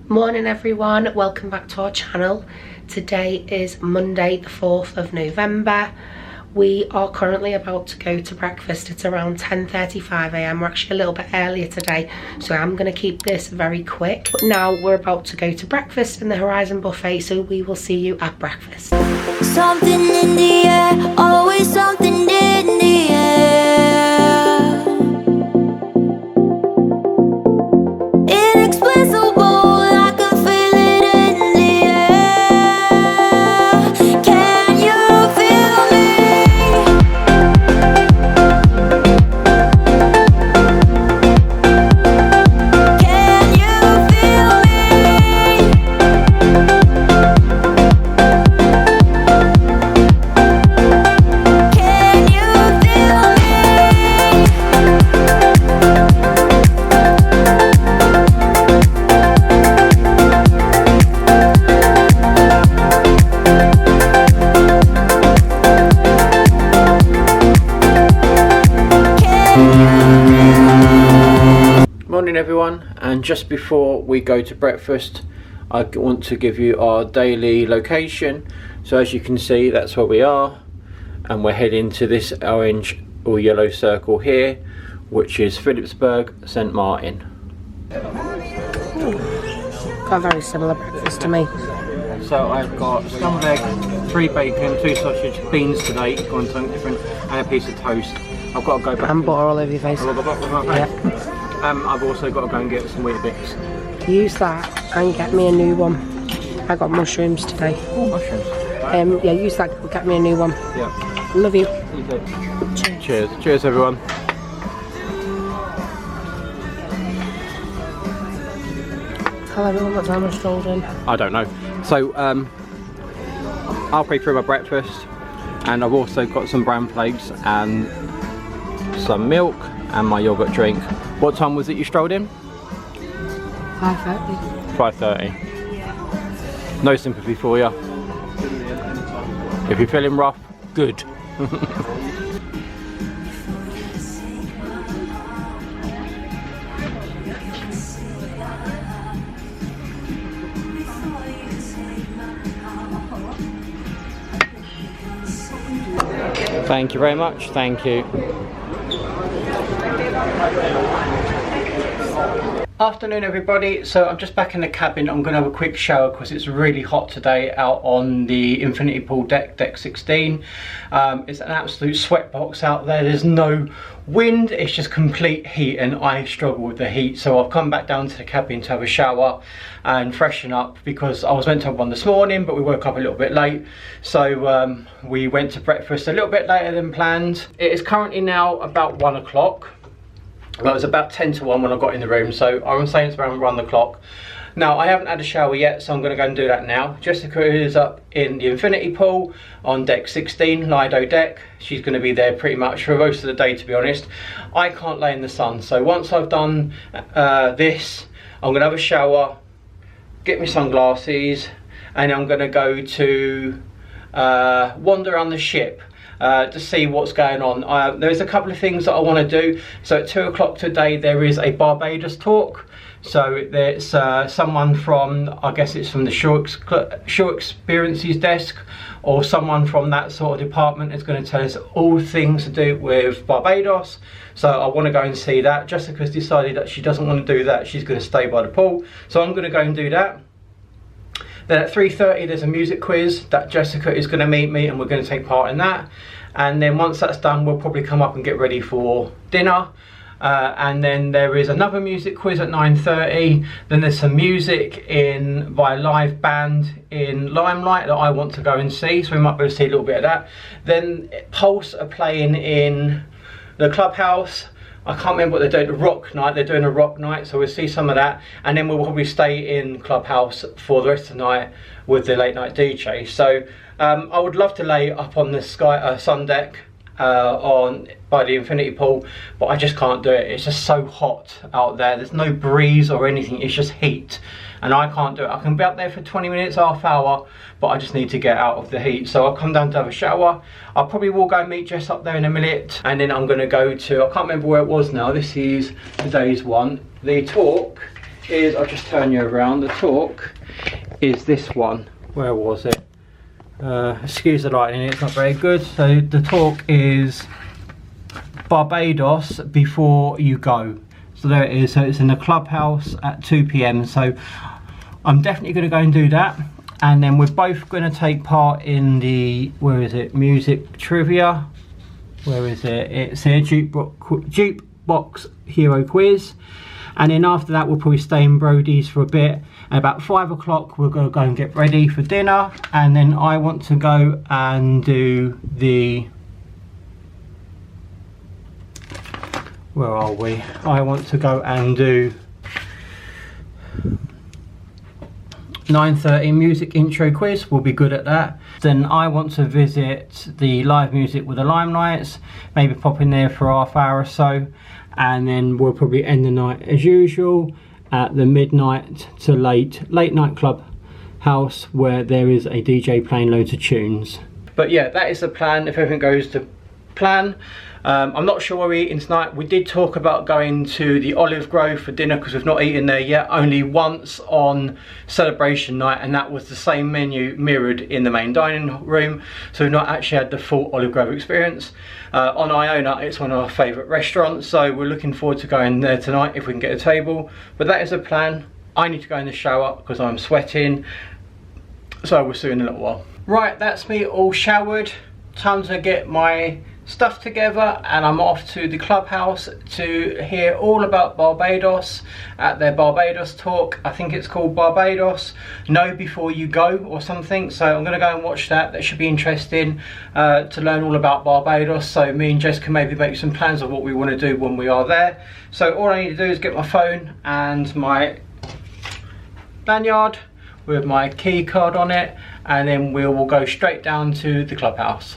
Morning everyone, welcome back to our channel. Today is Monday the 4th of November. We are currently about to go to breakfast. It's around 10:35 AM. We're actually a little bit earlier today, so I'm going to keep this very quick. But now we're about to go to breakfast in the Horizon Buffet, so we will see you at breakfast. Something in the air, always something in the air. Inexplicable. Morning everyone, and just before we go to breakfast I want to give you our daily location. So as you can see, that's where we are, and we're heading to this orange or yellow circle here, which is Phillipsburg, St Martin. Got a very similar breakfast to me. So I've got scrambled egg, 3 bacon, 2 sausage, beans today, gone something different, and a piece of toast. I've got to go back and butter all over your face. Yeah. I've also got to go and get some Weetabix. Use that and get me a new one. I got mushrooms today. Oh, mushrooms. Yeah, use that and get me a new one. Yeah. Love you. You too. Cheers. Cheers everyone. Tell everyone what time I strolled in. I don't know. So halfway through my breakfast, and I've also got some bran flakes and some milk and my yogurt drink. What time was it you strolled in? 5:30. 5:30. No sympathy for you. If you're feeling rough, good. Thank you very much. Thank you. Afternoon everybody. So I'm just back in the cabin. I'm going to have a quick shower because it's really hot today out on the infinity pool deck 16. It's an absolute sweat box out there. There's no wind, it's just complete heat, and I struggle with the heat, so I've come back down to the cabin to have a shower and freshen up, because I was meant to have one this morning but we woke up a little bit late, so we went to breakfast a little bit later than planned. It is currently now about 1 o'clock. Well, it was about 10 to 1 when I got in the room, so I'm saying it's around 1 o'clock. Now, I haven't had a shower yet, so I'm going to go and do that now. Jessica is up in the infinity pool on deck 16, Lido deck. She's going to be there pretty much for most of the day, to be honest. I can't lay in the sun, so once I've done this, I'm going to have a shower, get my sunglasses, and I'm going to go to wander around the ship. To see what's going on. There's a couple of things that I want to do. So at 2 o'clock today there is a Barbados talk. So there's someone from, I guess it's from the Shore Experiences desk, or someone from that sort of department is going to tell us all things to do with Barbados. So I want to go and see that. Jessica's decided that she doesn't want to do that. She's going to stay by the pool. So I'm going to go and do that. Then at 3:30 there's a music quiz that Jessica is going to meet me, and we're going to take part in that. And then once that's done, we'll probably come up and get ready for dinner. And then there is another music quiz at 9:30. Then there's some music by a live band in Limelight that I want to go and see, so we might be able to see a little bit of that. Then Pulse are playing in the clubhouse. I can't remember what they're doing, a rock night. They're doing a rock night, so we'll see some of that. And then we'll probably stay in Clubhouse for the rest of the night with the late night DJ. So I would love to lay up on the sun deck by the infinity pool, but I just can't do it. It's just so hot out there. There's no breeze or anything, it's just heat, and I can't do it. I can be up there for 20 minutes, half hour, but I just need to get out of the heat. So I'll come down to have a shower. I probably will go and meet Jess up there in a minute, and then I'm going to go to, I can't remember where it was now, this is today's one. The talk is, I'll just turn you around, the talk is this one. Where was it? Excuse the lighting, it's not very good. So the talk is Barbados before you go. So there it is. So it's in the clubhouse at 2 p.m. So I'm definitely going to go and do that. And then we're both going to take part in the, where is it, music trivia. Where is it? It's here, Jukebox Hero Quiz. And then after that, we'll probably stay in Brody's for a bit. At about 5 o'clock, we're going to go and get ready for dinner. And then I want to go and do the, where are we? I want to go and do 9:30 music intro quiz. We'll be good at that. Then I want to visit the live music with the Limelights, maybe pop in there for half hour or so, and then we'll probably end the night as usual at the midnight to late night club house where there is a DJ playing loads of tunes. But yeah, that is the plan if everything goes to plan. I'm not sure where we're eating tonight. We did talk about going to the Olive Grove for dinner because we've not eaten there yet, only once on celebration night, and that was the same menu mirrored in the main dining room, so we've not actually had the full Olive Grove experience. On Iona, it's one of our favourite restaurants, so we're looking forward to going there tonight if we can get a table. But that is the plan. I need to go in the shower because I'm sweating, so we'll see you in a little while. Right, that's me all showered. Time to get my stuff together, and I'm off to the clubhouse to hear all about Barbados at their Barbados talk. I think it's called Barbados Know Before You Go or something, so I'm going to go and watch that. That should be interesting to learn all about Barbados, so me and Jess can maybe make some plans of what we want to do when we are there. So all I need to do is get my phone and my lanyard with my key card on it, and then we will go straight down to the clubhouse.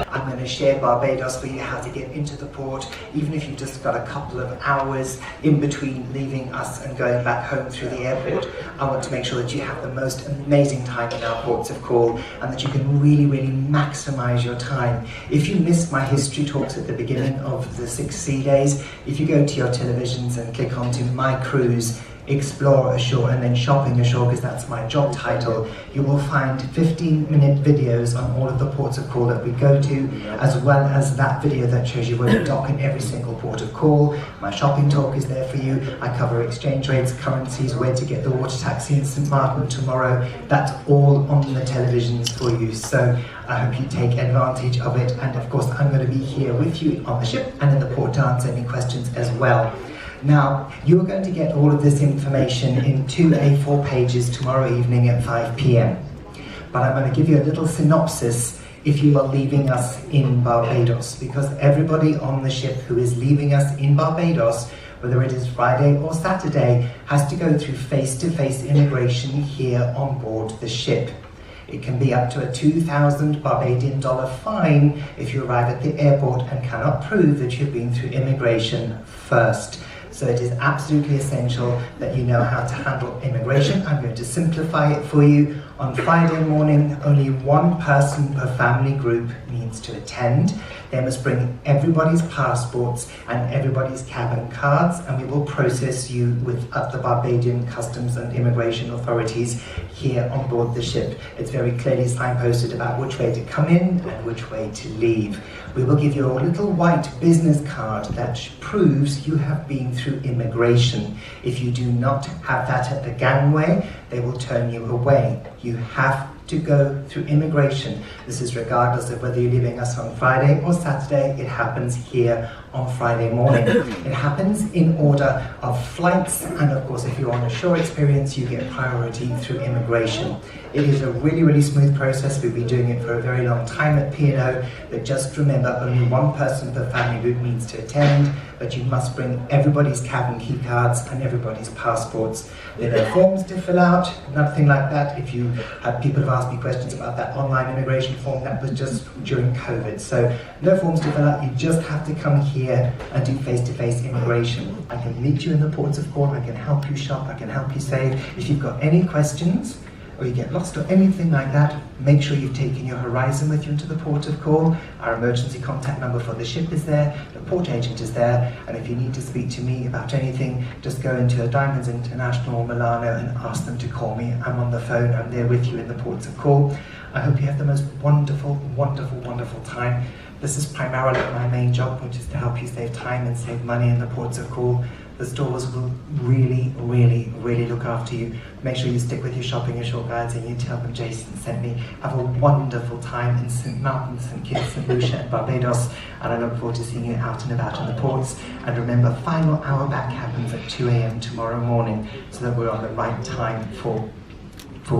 I'm going to share Barbados with you, how to get into the port, even if you've just got a couple of hours in between leaving us and going back home through the airport. I want to make sure that you have the most amazing time in our ports of call and that you can really, really maximize your time. If you missed my history talks at the beginning of the 6 sea days, if you go to your televisions and click onto My Cruise, Explore Ashore and then Shopping Ashore, because that's my job title, you will find 15-minute videos on all of the ports of call that we go to, as well as that video that shows you where we dock in every single port of call. My shopping talk is there for you. I cover exchange rates, currencies, where to get the water taxi in St. Martin tomorrow. That's all on the televisions for you, so I hope you take advantage of it. And of course, I'm going to be here with you on the ship and in the port to answer any questions as well. Now, you're going to get all of this information in 2 A4 pages tomorrow evening at 5 p.m. But I'm going to give you a little synopsis if you are leaving us in Barbados, because everybody on the ship who is leaving us in Barbados, whether it is Friday or Saturday, has to go through face-to-face immigration here on board the ship. It can be up to a 2,000 Barbadian dollar fine if you arrive at the airport and cannot prove that you've been through immigration first. So it is absolutely essential that you know how to handle immigration. I'm going to simplify it for you. On Friday morning, only one person per family group needs to attend. They must bring everybody's passports and everybody's cabin cards, and we will process you with the Barbadian Customs and Immigration authorities here on board the ship. It's very clearly signposted about which way to come in and which way to leave. We will give you a little white business card that proves you have been through immigration. If you do not have that at the gangway, they will turn you away. You have to go through immigration. This is regardless of whether you're leaving us on Friday or Saturday. It happens here on Friday morning. It happens in order of flights, and of course if you're on a shore experience you get priority through immigration. It is a really, really smooth process. We've been doing it for a very long time at P&O, but just remember only one person per family group needs to attend, but you must bring everybody's cabin key cards and everybody's passports. There are no forms to fill out, nothing like that. If you have people who've asked me questions about that online immigration form, that was just during COVID. So no forms to fill out, you just have to come here here and do face-to-face immigration. I can meet you in the ports of call, I can help you shop, I can help you save. If you've got any questions, or you get lost or anything like that, make sure you've taken your Horizon with you into the port of call. Our emergency contact number for the ship is there, the port agent is there, and if you need to speak to me about anything, just go into Diamonds International Milano and ask them to call me. I'm on the phone, I'm there with you in the ports of call. I hope you have the most wonderful, wonderful, wonderful time. This is primarily my main job, which is to help you save time and save money in the ports of call. The stores will really, really, really look after you. Make sure you stick with your shopping and short guides and you tell them Jason sent me. Have a wonderful time in St. Martin, St. Kitts, St. Lucia and Barbados, and I look forward to seeing you out and about in the ports. And remember, final hour back happens at 2 AM tomorrow morning, so that we're on the right time for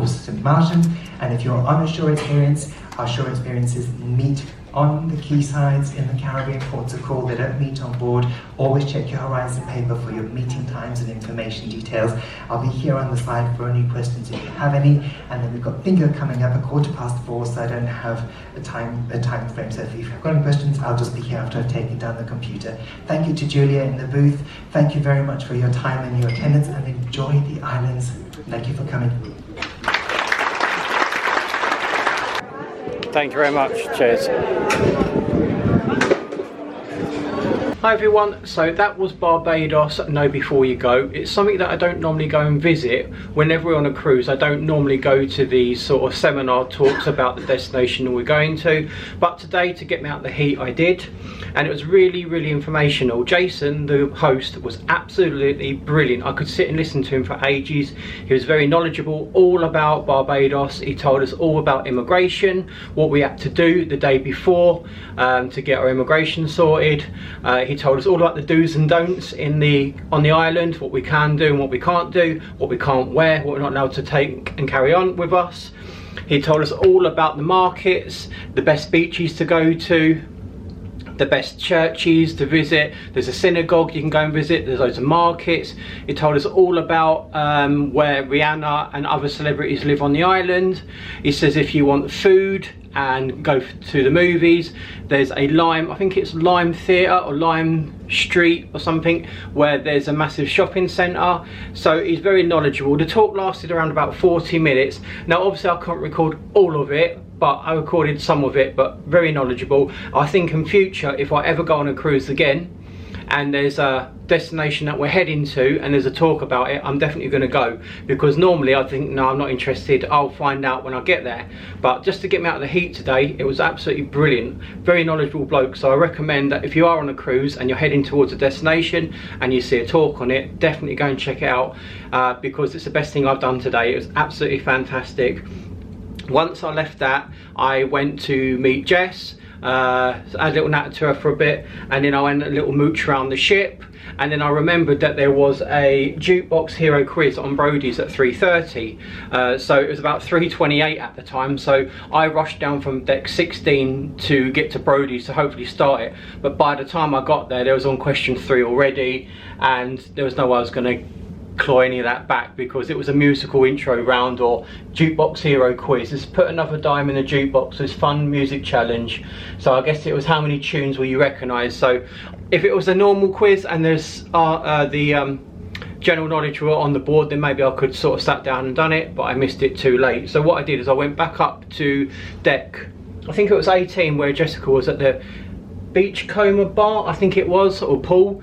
St. Martin. And if you're on a shore experience, our shore experiences meet on the quaysides in the Caribbean ports of call. They don't meet on board. Always check your Horizon paper for your meeting times and information details. I'll be here on the side for any questions if you have any. And then we've got bingo coming up at 4:15, so I don't have a time frame. So if you've got any questions, I'll just be here after I've taken down the computer. Thank you to Julia in the booth. Thank you very much for your time and your attendance, and enjoy the islands. Thank you for coming. Thank you very much. Cheers. Hi everyone, so that was Barbados, Know Before You Go. It's something that I don't normally go and visit. Whenever we're on a cruise, I don't normally go to these sort of seminar talks about the destination we're going to. But today, to get me out of the heat, I did. And it was really, really informational. Jason, the host, was absolutely brilliant. I could sit and listen to him for ages. He was very knowledgeable, all about Barbados. He told us all about immigration, what we had to do the day before to get our immigration sorted. He told us all about the do's and don'ts on the island, what we can do and what we can't do, what we can't wear, what we're not allowed to take and carry on with us. He told us all about the markets, the best beaches to go to, the best churches to visit. There's a synagogue you can go and visit, there's loads of markets. He told us all about where Rihanna and other celebrities live on the island. He says if you want food and go to the movies, there's a I think it's Lime Theatre or Lime Street or something, where there's a massive shopping centre. So he's very knowledgeable. The talk lasted around about 40 minutes. Now obviously I can't record all of it, but I recorded some of it, but very knowledgeable. I think in future, if I ever go on a cruise again and there's a destination that we're heading to and there's a talk about it, I'm definitely going to go, because normally I think no, I'm not interested, I'll find out when I get there. But just to get me out of the heat today, it was absolutely brilliant. Very knowledgeable bloke. So I recommend that if you are on a cruise and you're heading towards a destination and you see a talk on it, definitely go and check it out, because it's the best thing I've done today. It was absolutely fantastic. Once I left that, I went to meet Jess, had a little natter to her for a bit, and then I went a little mooch around the ship. And then I remembered that there was a Jukebox Hero quiz on Brody's at 3:30, so it was about 3:28 at the time. So I rushed down from deck 16 to get to Brody's to hopefully start it. But by the time I got there was on question 3 already, and there was no way I was going to claw any of that back, because it was a musical intro round or Jukebox Hero quiz. It's put another dime in the jukebox. It's fun music challenge. So I guess it was how many tunes will you recognise. So if it was a normal quiz and there's the general knowledge were on the board, then maybe I could sort of sat down and done it, but I missed it too late. So what I did is I went back up to deck, I think it was 18, where Jessica was at the Beachcomber bar, I think it was, or pool.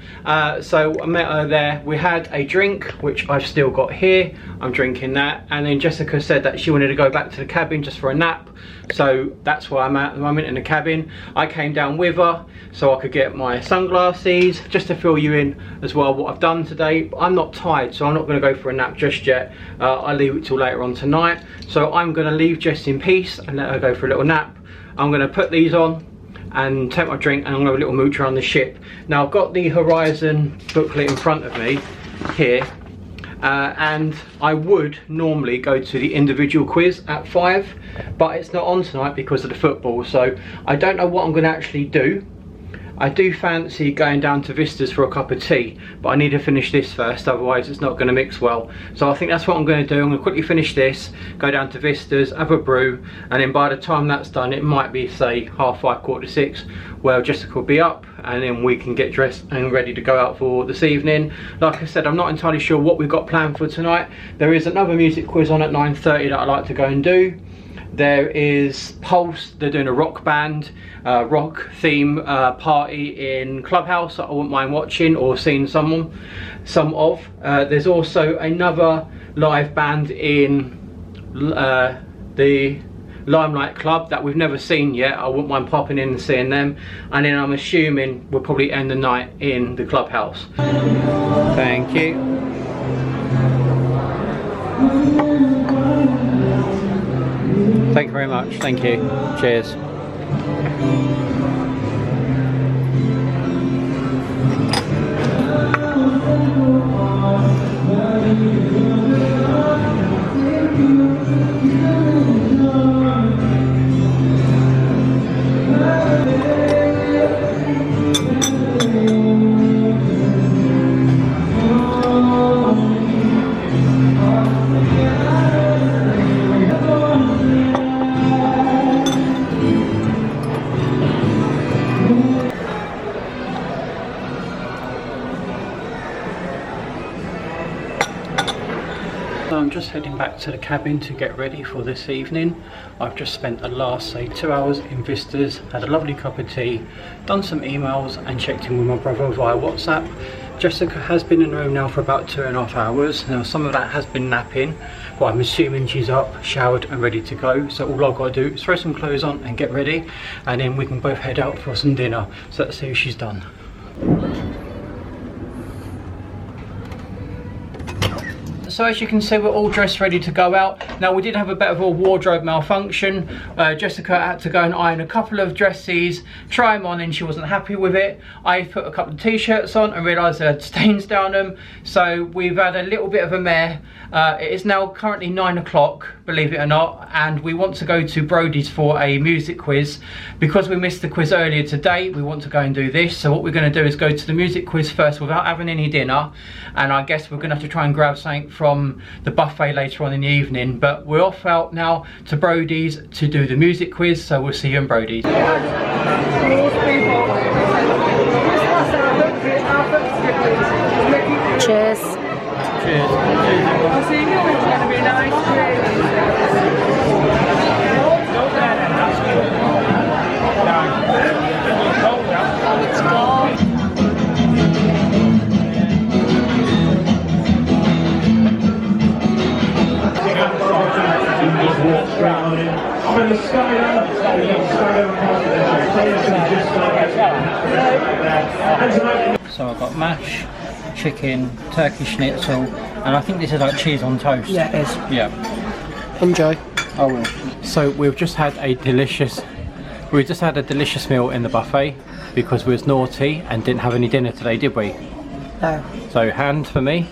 So I met her there. We had a drink, which I've still got here. I'm drinking that. And then Jessica said that she wanted to go back to the cabin just for a nap. So that's where I'm at the moment, in the cabin. I came down with her so I could get my sunglasses, just to fill you in as well what I've done today. But I'm not tired, so I'm not going to go for a nap just yet. I'll leave it till later on tonight. So I'm going to leave Jess in peace and let her go for a little nap. I'm going to put these on and take my drink, and I'm gonna have a little mooch around the ship. Now I've got the Horizon booklet in front of me here, and I would normally go to the individual quiz at 5, but it's not on tonight because of the football, so I don't know what I'm gonna actually do. I do fancy going down to Vistas for a cup of tea, but I need to finish this first, otherwise it's not going to mix well. So I think that's what I'm going to do. I'm going to quickly finish this, go down to Vistas, have a brew, and then by the time that's done, it might be, say, 5:30, 6:15, where Jessica will be up, and then we can get dressed and ready to go out for this evening. Like I said, I'm not entirely sure what we've got planned for tonight. There is another music quiz on at 9:30 that I'd like to go and do. There is Pulse, they're doing a rock band, rock theme party in Clubhouse that I wouldn't mind watching or seeing some of. There's also another live band in the Limelight Club that we've never seen yet. I wouldn't mind popping in and seeing them. And then I'm assuming we'll probably end the night in the Clubhouse. Thank you. Thank you very much. Thank you. Cheers. So I'm just heading back to the cabin to get ready for this evening. I've just spent the last, say, 2 hours in Vistas, had a lovely cup of tea, done some emails and checked in with my brother via WhatsApp. Jessica has been in the room now for about 2.5 hours. Now some of that has been napping, but I'm assuming she's up, showered and ready to go. So all I've got to do is throw some clothes on and get ready, and then we can both head out for some dinner. So let's see if she's done. So as you can see, we're all dressed ready to go out. Now we did have a bit of a wardrobe malfunction. Jessica had to go and iron a couple of dresses, try them on, and she wasn't happy with it. I put a couple of t-shirts on and realised there had stains down them. So we've had a little bit of a mare. It is now currently 9 o'clock, believe it or not, and we want to go to Brody's for a music quiz. Because we missed the quiz earlier today, we want to go and do this. So what we're going to do is go to the music quiz first without having any dinner, and I guess we're going to have to try and grab something from the buffet later on in the evening. But we're off out now to Brody's to do the music quiz, so we'll see you in Brody's. Cheers. Cheers. I'll see you. It's going to be nice. Oh, it's gone. So I've got mash, chicken, turkey schnitzel, and I think this is like cheese on toast. Yeah, it is. Yeah. Enjoy. I will. So we've just had a delicious meal in the buffet because we was naughty and didn't have any dinner today, did we? No. So hand for me,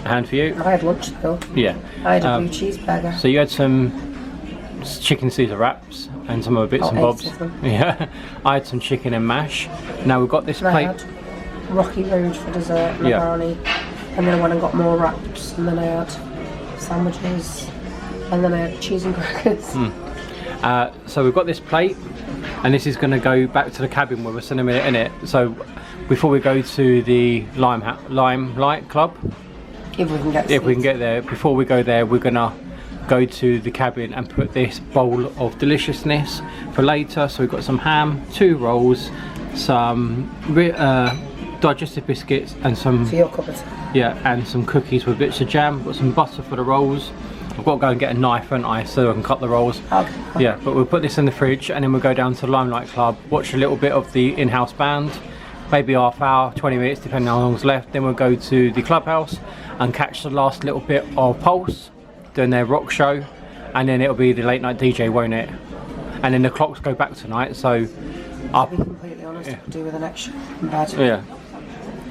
a hand for you. I had lunch though. Yeah. I had a blue cheeseburger. So you had some chicken Caesar wraps and some other bits and bobs. Yeah. I had some chicken and mash. Now we've got this And plate. I had Rocky Road for dessert, macaroni, and then I went and got more wraps, and then I had sandwiches, and then I had cheese and crackers. So we've got this plate, and this is going to go back to the cabin with us in a minute, innit? So before we go to the Limelight Club, If we can get if we can get there, before we go there, we're gonna go to the cabin and put this bowl of deliciousness for later. So we've got some ham, 2 rolls, some digestive biscuits, and some for your cup of tea. yeah, and some cookies with bits of jam. Got some butter for the rolls. I've got to go and get a knife, haven't I, so I can cut the rolls. Okay. Yeah, but we'll put this in the fridge, and then we'll go down to the Limelight Club, watch a little bit of the in-house band, maybe half hour, 20 minutes, depending on how long's left. Then we'll go to the Clubhouse and catch the last little bit of Pulse doing their rock show, and then it'll be the late night DJ, won't it? And then the clocks go back tonight, so To be completely honest, I could do with an extra in bed. yeah,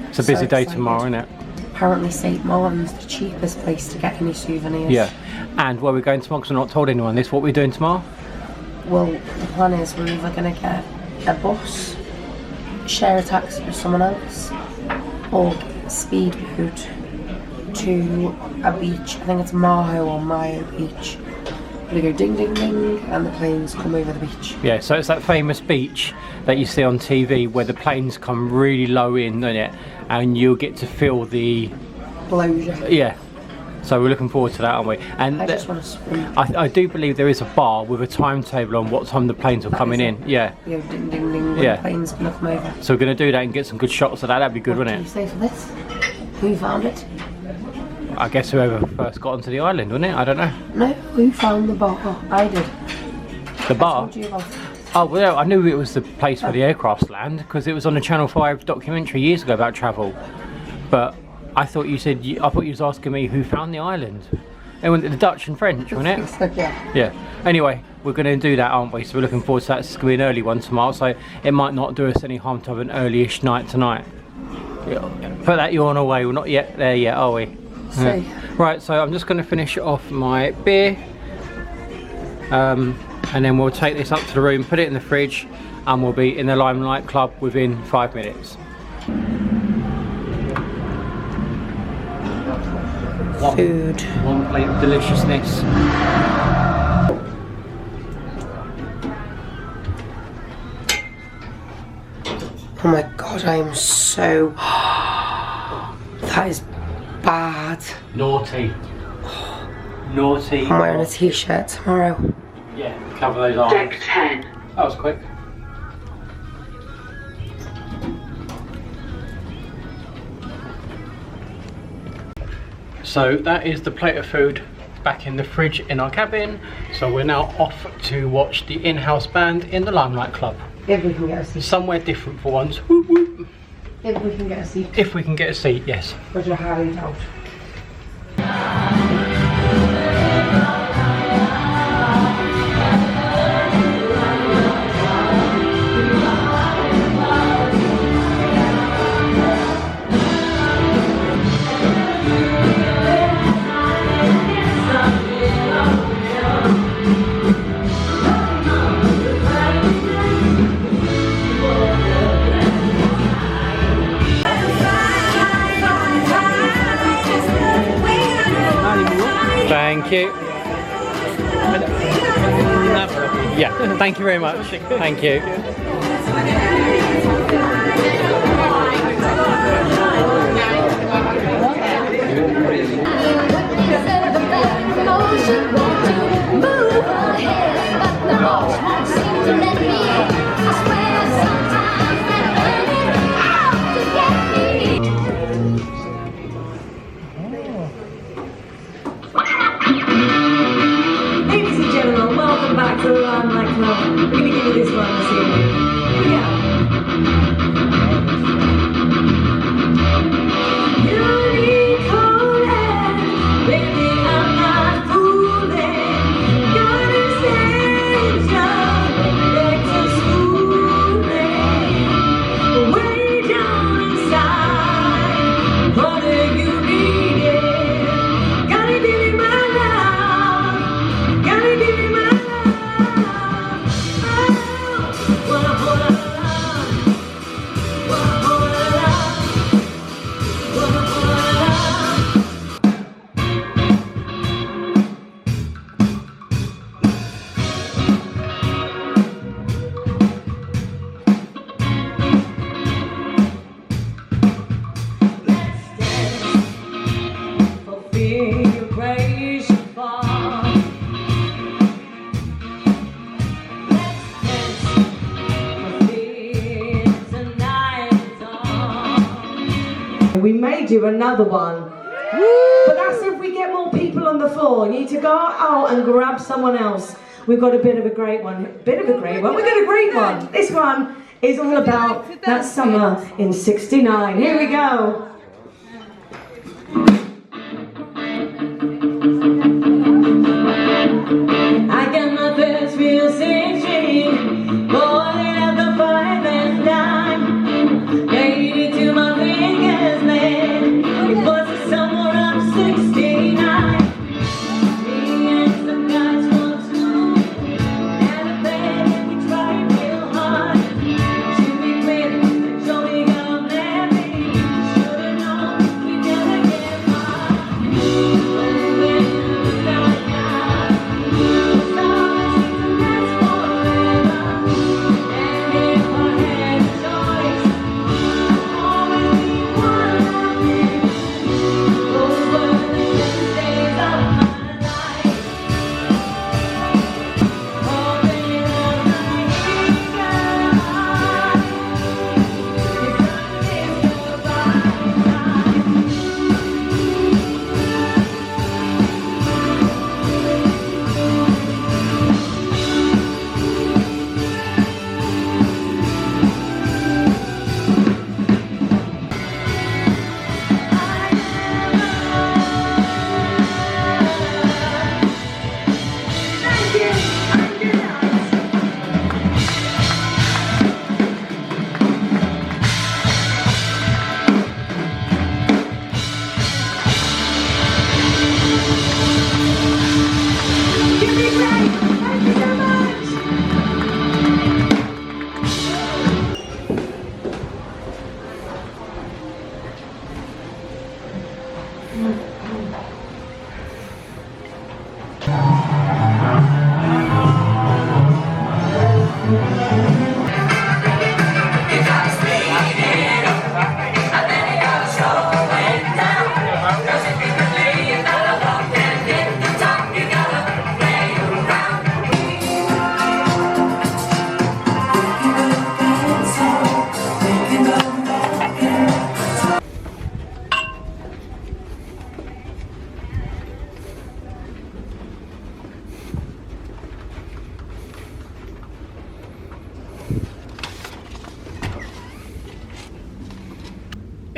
it's a busy So day excited. tomorrow, isn't it? Apparently St. Martin's the cheapest place to get any souvenirs. Yeah. And where we're going tomorrow, because I've not told anyone this, what we're doing tomorrow? Well, the plan is we're either going to get a bus, share a taxi with someone else, or get a speedboat to a beach. I think it's Maho or Mayo Beach. They go ding ding ding and the planes come over the beach. Yeah, so it's that famous beach that you see on TV where the planes come really low in, isn't it? And you'll get to feel the... Blows you. Yeah. So we're looking forward to that, aren't we? And I just want to swim. I do believe there is a bar with a timetable on what time the planes are coming in. Yeah. You go ding ding ding when Yeah. the plane's going to come over. So we're going to do that and get some good shots of that. That'd be good, What wouldn't do you it? say for this? Who found it? I guess whoever first got onto the island, wouldn't it? I don't know. No, who found the bar? Oh, I did. The bar? I told you about it. Oh, well, I knew it was the place where the aircrafts land because it was on a Channel 5 documentary years ago about travel. But I thought you said, I thought you was asking me who found the island. It went to the Dutch and French, wasn't it? Yeah. Yeah. Anyway, we're going to do that, aren't we? So we're looking forward to that. It's going to be an early one tomorrow, so it might not do us any harm to have an early-ish night tonight. Yeah. Put that yawn away. We're not yet there yet, are we? See. Right, so I'm just going to finish off my beer. And then we'll take this up to the room, put it in the fridge, and we'll be in the Limelight Club within 5 minutes. Food. One plate of deliciousness. Oh my god, I am so... That is bad. Naughty. Naughty. I'm wearing a t-shirt tomorrow. Yeah, cover those eyes. Deck 10. That was quick. So that is the plate of food back in the fridge in our cabin. So we're now off to watch the in-house band in the Limelight Club. If we can get a seat. Somewhere different for once. Whoop, whoop. If we can get a seat. If we can get a seat, yes. Which I highly doubt. Thank you. Yeah, thank you very much. Thank you. Ladies and gentlemen, welcome back to the Limelight Club. We're going to give you this one this evening. Here we go. Unicorn, baby, I'm not fooling. Got essential, back to schooling. Way down inside, what are you needing? Gotta give me my love. Gotta give me my love. Oh, what a whole lot of love. What a whole lot of love. What a whole lot of love. Fulfill your grace and fall. We may do another one, but that's if we get more people on the floor. You need to go out and grab someone else. We've got a bit of a great one. We've got a great one. This one is all about that summer in '69. Here we go. I got my first real cinching, boiling up the 5 and dime, made it to my fingers, man. It was the summer of '69. Me and some guys from school had a band and we tried real hard to be with and Johnny got married. Should've Thank you so much.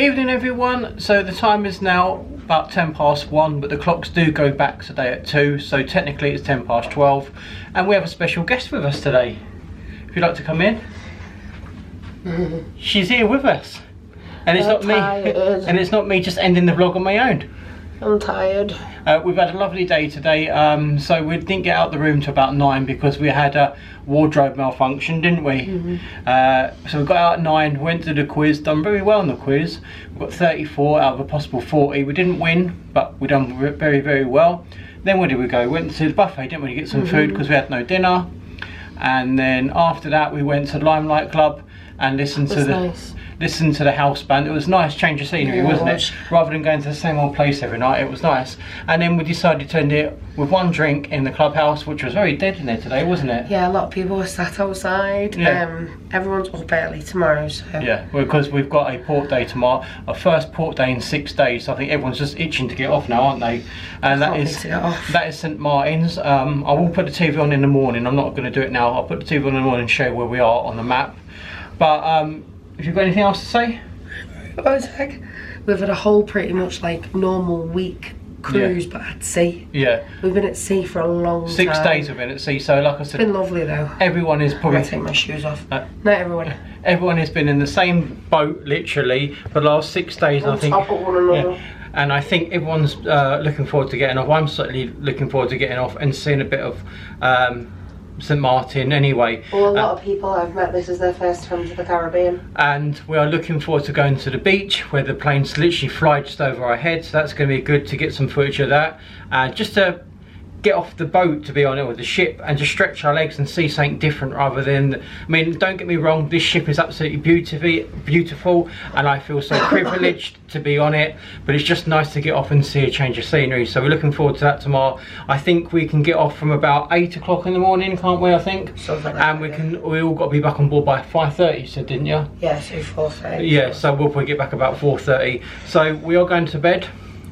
Evening everyone, so the time is now about 1:10, but the clocks do go back today at 2, so technically it's 12:10, and we have a special guest with us today. If you'd like to come in. She's here with us, and it's not me, and it's not me just ending the vlog on my own. I'm tired. We've had a lovely day today, so we didn't get out the room till about 9 because we had a wardrobe malfunction, didn't we? So we got out at 9, went to the quiz, done very well on the quiz. We got 34 out of a possible 40. We didn't win, but we done very, very well. Then where did we go? We went to the buffet, didn't we, to get some food because we had no dinner. And then after that we went to the Limelight Club and listened to the house band. It was a nice change of scenery, wasn't it? Rather than going to the same old place every night, it was nice. And then we decided to end it with one drink in the clubhouse, which was very dead in there today, wasn't it? Yeah, a lot of people were sat outside. Yeah. Everyone's up early tomorrow, so. Yeah, because we've got a port day tomorrow, our first port day in 6 days. So I think everyone's just itching to get off now, aren't they? And that is St Martin's. I will put the TV on in the morning. I'm not going to do it now. I'll put the TV on in the morning and show where we are on the map. But have you got anything else to say? We've had a whole pretty much like normal week cruise, but at sea. Yeah. We've been at sea for a long time. 6 days we've been at sea, so like I said, it's been lovely though. Everyone is probably... I'm gonna take my shoes off. Not everyone. Everyone has been in the same boat, literally, for the last 6 days. On top of one another. Yeah, and I think everyone's looking forward to getting off. I'm certainly looking forward to getting off and seeing a bit of St Martin anyway. Well, a lot of people I've met, this is their first time to the Caribbean. And we are looking forward to going to the beach where the planes literally fly just over our heads. So that's going to be good to get some footage of that. Just to get off the boat, to be on it, with the ship, and just stretch our legs and see something different rather than, I mean, don't get me wrong, this ship is absolutely beautiful and I feel so privileged to be on it, but it's just nice to get off and see a change of scenery. So we're looking forward to that tomorrow. I think we can get off from about 8 o'clock in the morning, can't we? I think. Something like and we all got to be back on board by 5:30, you said, didn't you? Yeah, so 4:30. Yeah, so we'll probably get back about 4:30. So we are going to bed.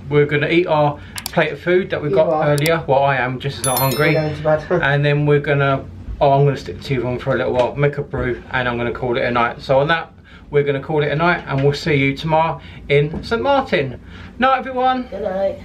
We're going to eat our plate of food that we got earlier. Well, I am, just as not hungry. We're going to bed. And then we're going to, I'm going to stick the TV on for a little while, make a brew, and I'm going to call it a night. So on that, we're going to call it a night, and we'll see you tomorrow in St Martin. Night, everyone. Good night.